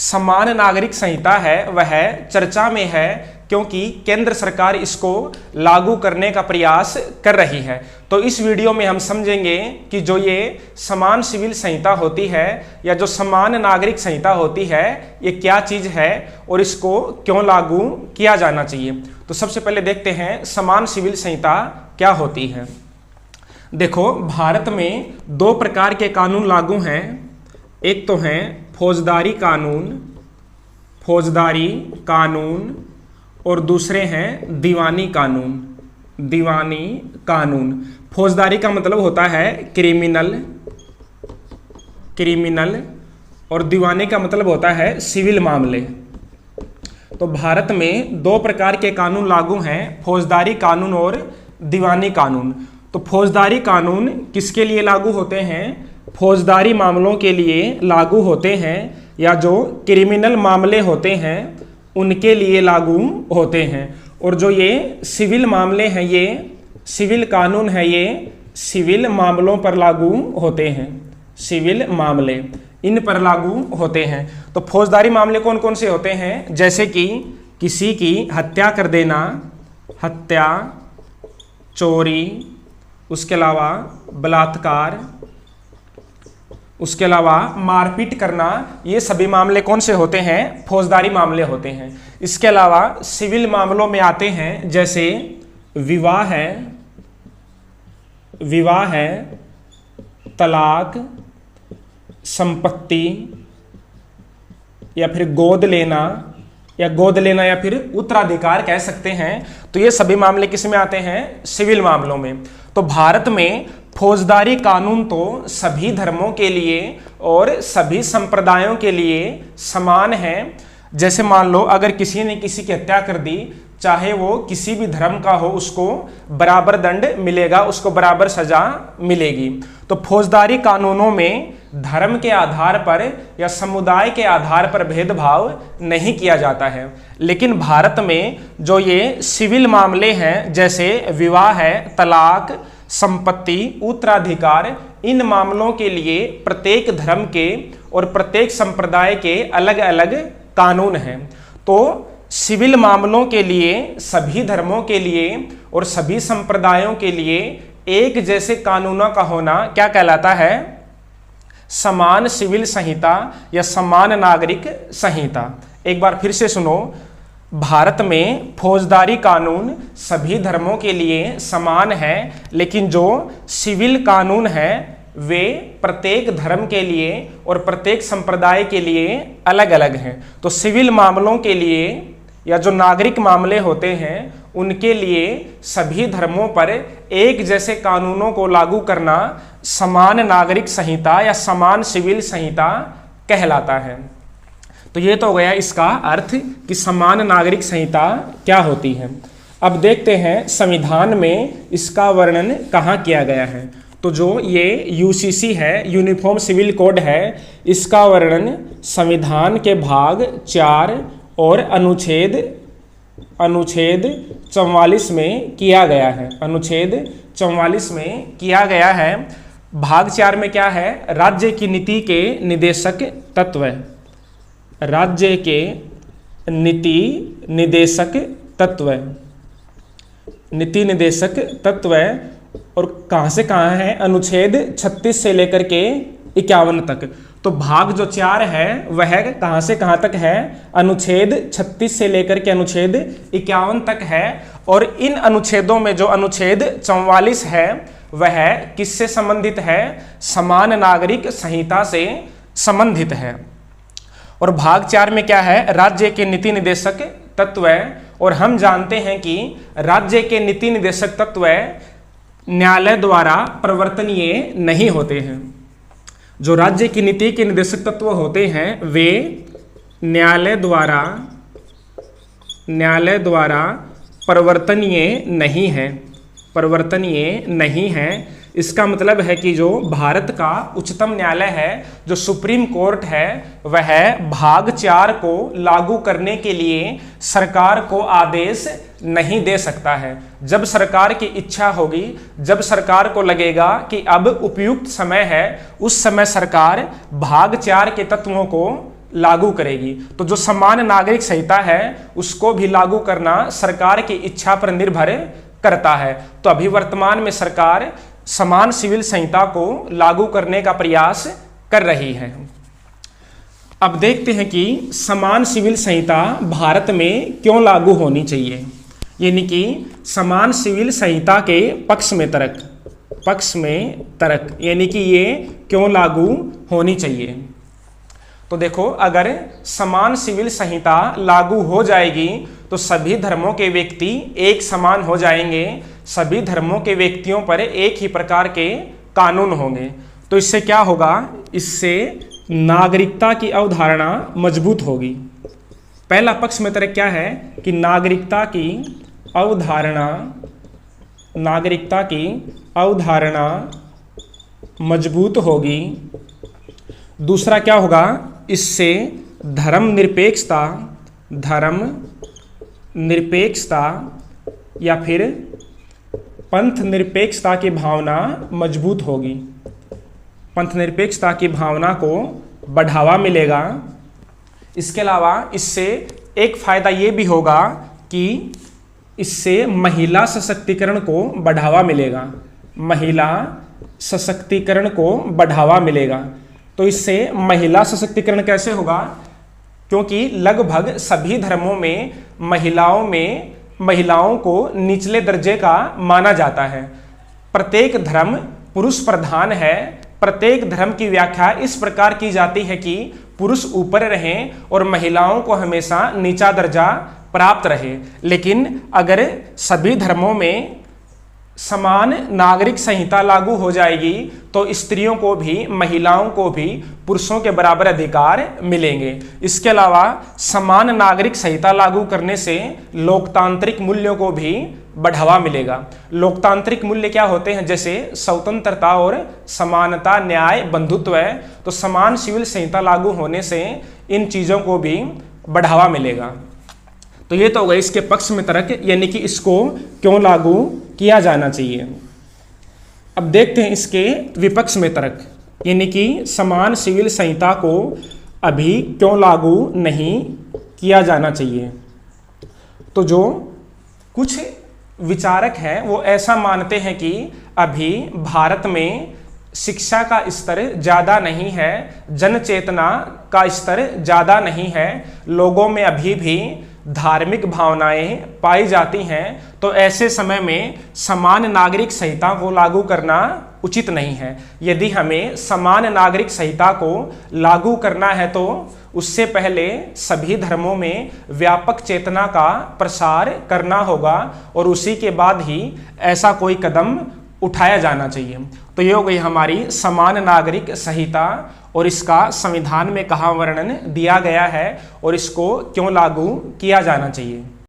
समान नागरिक संहिता है वह चर्चा में है क्योंकि केंद्र सरकार इसको लागू करने का प्रयास कर रही है। तो इस वीडियो में हम समझेंगे कि जो ये समान सिविल संहिता होती है या जो समान नागरिक संहिता होती है ये क्या चीज़ है और इसको क्यों लागू किया जाना चाहिए। तो सबसे पहले देखते हैं समान सिविल संहिता क्या होती है। देखो, भारत में दो प्रकार के कानून लागू हैं। एक तो हैं फौजदारी कानून और दूसरे हैं दीवानी कानून। फौजदारी का मतलब होता है क्रिमिनल और दीवानी का मतलब होता है सिविल मामले। तो भारत में दो प्रकार के कानून लागू हैं, फौजदारी कानून और दीवानी कानून। तो फौजदारी कानून किसके लिए लागू होते हैं? फौजदारी मामलों के लिए लागू होते हैं या जो क्रिमिनल मामले होते हैं उनके लिए लागू होते हैं। और जो ये सिविल मामले हैं, ये सिविल कानून है, ये सिविल मामलों पर लागू होते हैं। सिविल मामले इन पर लागू होते हैं। तो फौजदारी मामले कौन कौन से होते हैं? जैसे कि किसी की हत्या कर देना, हत्या, चोरी, उसके अलावा बलात्कार, उसके अलावा मारपीट करना, ये सभी मामले कौन से होते हैं? फौजदारी मामले होते हैं। इसके अलावा सिविल मामलों में आते हैं जैसे विवाह है, तलाक, संपत्ति या फिर गोद लेना या फिर उत्तराधिकार कह सकते हैं। तो ये सभी मामले किस में आते हैं? सिविल मामलों में। तो भारत में फौजदारी कानून तो सभी धर्मों के लिए और सभी संप्रदायों के लिए समान है। जैसे मान लो अगर किसी ने किसी की हत्या कर दी, चाहे वो किसी भी धर्म का हो, उसको बराबर दंड मिलेगा, उसको बराबर सजा मिलेगी। तो फौजदारी कानूनों में धर्म के आधार पर या समुदाय के आधार पर भेदभाव नहीं किया जाता है। लेकिन भारत में जो ये सिविल मामले हैं जैसे विवाह है, तलाक, संपत्ति, उत्तराधिकार, इन मामलों के लिए प्रत्येक धर्म के और प्रत्येक संप्रदाय के अलग अलग कानून हैं। तो सिविल मामलों के लिए सभी धर्मों के लिए और सभी संप्रदायों के लिए एक जैसे कानूनों का होना क्या कहलाता है? समान सिविल संहिता या समान नागरिक संहिता। एक बार फिर से सुनो, भारत में फौजदारी कानून सभी धर्मों के लिए समान है, लेकिन जो सिविल कानून है वे प्रत्येक धर्म के लिए और प्रत्येक संप्रदाय के लिए अलग अलग हैं। तो सिविल मामलों के लिए या जो नागरिक मामले होते हैं उनके लिए सभी धर्मों पर एक जैसे कानूनों को लागू करना समान नागरिक संहिता या समान सिविल संहिता कहलाता है। तो ये तो हो गया इसका अर्थ कि समान नागरिक संहिता क्या होती है। अब देखते हैं संविधान में इसका वर्णन कहाँ किया गया है। तो जो ये यूसीसी है, यूनिफॉर्म सिविल कोड है, इसका वर्णन संविधान के भाग 4 और अनुच्छेद 44 में किया गया है। अनुच्छेद 44 में किया गया है। भाग 4 में क्या है? राज्य की नीति के निदेशक तत्व, राज्य के नीति निदेशक तत्व और कहाँ से कहाँ है? अनुच्छेद 36 से लेकर के 51 तक। तो भाग जो 4 है वह कहाँ से कहाँ तक है? अनुच्छेद 36 से लेकर के अनुच्छेद 51 तक है। और इन अनुच्छेदों में जो अनुच्छेद 44 है वह किससे संबंधित है? समान नागरिक संहिता से संबंधित है। और भाग 4 में क्या है? राज्य के नीति निदेशक तत्व। और हम जानते हैं कि राज्य के नीति निदेशक तत्व न्यायालय द्वारा प्रवर्तनीय नहीं होते हैं। जो राज्य की नीति के निदेशक तत्व होते हैं वे न्यायालय द्वारा प्रवर्तनीय नहीं है। इसका मतलब है कि जो भारत का उच्चतम न्यायालय है, जो सुप्रीम कोर्ट है, वह भाग 4 को लागू करने के लिए सरकार को आदेश नहीं दे सकता है। जब सरकार की इच्छा होगी, जब सरकार को लगेगा कि अब उपयुक्त समय है, उस समय सरकार भाग 4 के तत्वों को लागू करेगी। तो जो समान नागरिक संहिता है उसको भी लागू करना सरकार की इच्छा पर निर्भर करता है। तो अभी वर्तमान में सरकार समान सिविल संहिता को लागू करने का प्रयास कर रही है। अब देखते हैं कि समान सिविल संहिता भारत में क्यों लागू होनी चाहिए, यानी कि समान सिविल संहिता के पक्ष में तर्क यानी कि ये क्यों लागू होनी चाहिए। तो देखो, अगर समान सिविल संहिता लागू हो जाएगी तो सभी धर्मों के व्यक्ति एक समान हो जाएंगे, सभी धर्मों के व्यक्तियों पर एक ही प्रकार के कानून होंगे। तो इससे क्या होगा, इससे नागरिकता की अवधारणा मजबूत होगी। पहला पक्ष में तर्क क्या है कि नागरिकता की अवधारणा मजबूत होगी। दूसरा क्या होगा, इससे धर्मनिरपेक्षता या फिर पंथ निरपेक्षता की भावना मजबूत होगी। पंथ निरपेक्षता की भावना को बढ़ावा मिलेगा। इसके अलावा इससे एक फायदा ये भी होगा कि इससे महिला सशक्तिकरण को बढ़ावा मिलेगा। तो इससे महिला सशक्तिकरण कैसे होगा, क्योंकि लगभग सभी धर्मों में महिलाओं को निचले दर्जे का माना जाता है। प्रत्येक धर्म पुरुष प्रधान है। प्रत्येक धर्म की व्याख्या इस प्रकार की जाती है कि पुरुष ऊपर रहें और महिलाओं को हमेशा नीचा दर्जा प्राप्त रहे। लेकिन अगर सभी धर्मों में समान नागरिक संहिता लागू हो जाएगी तो स्त्रियों को भी, महिलाओं को भी पुरुषों के बराबर अधिकार मिलेंगे। इसके अलावा समान नागरिक संहिता लागू करने से लोकतांत्रिक मूल्यों को भी बढ़ावा मिलेगा। लोकतांत्रिक मूल्य क्या होते हैं, जैसे स्वतंत्रता और समानता, न्याय, बंधुत्व। तो समान सिविल संहिता लागू होने से इन चीज़ों को भी बढ़ावा मिलेगा। तो ये तो हो गया इसके पक्ष में तर्क, यानी कि इसको क्यों लागू किया जाना चाहिए। अब देखते हैं इसके विपक्ष में तर्क, यानी कि समान सिविल संहिता को अभी क्यों लागू नहीं किया जाना चाहिए। तो जो कुछ विचारक हैं वो ऐसा मानते हैं कि अभी भारत में शिक्षा का स्तर ज़्यादा नहीं है, जन चेतना का स्तर ज़्यादा नहीं है, लोगों में अभी भी धार्मिक भावनाएं पाई जाती हैं। तो ऐसे समय में समान नागरिक संहिता को लागू करना उचित नहीं है। यदि हमें समान नागरिक संहिता को लागू करना है तो उससे पहले सभी धर्मों में व्यापक चेतना का प्रसार करना होगा और उसी के बाद ही ऐसा कोई कदम उठाया जाना चाहिए। तो ये हो गई हमारी समान नागरिक संहिता और इसका संविधान में कहाँ वर्णन दिया गया है और इसको क्यों लागू किया जाना चाहिए।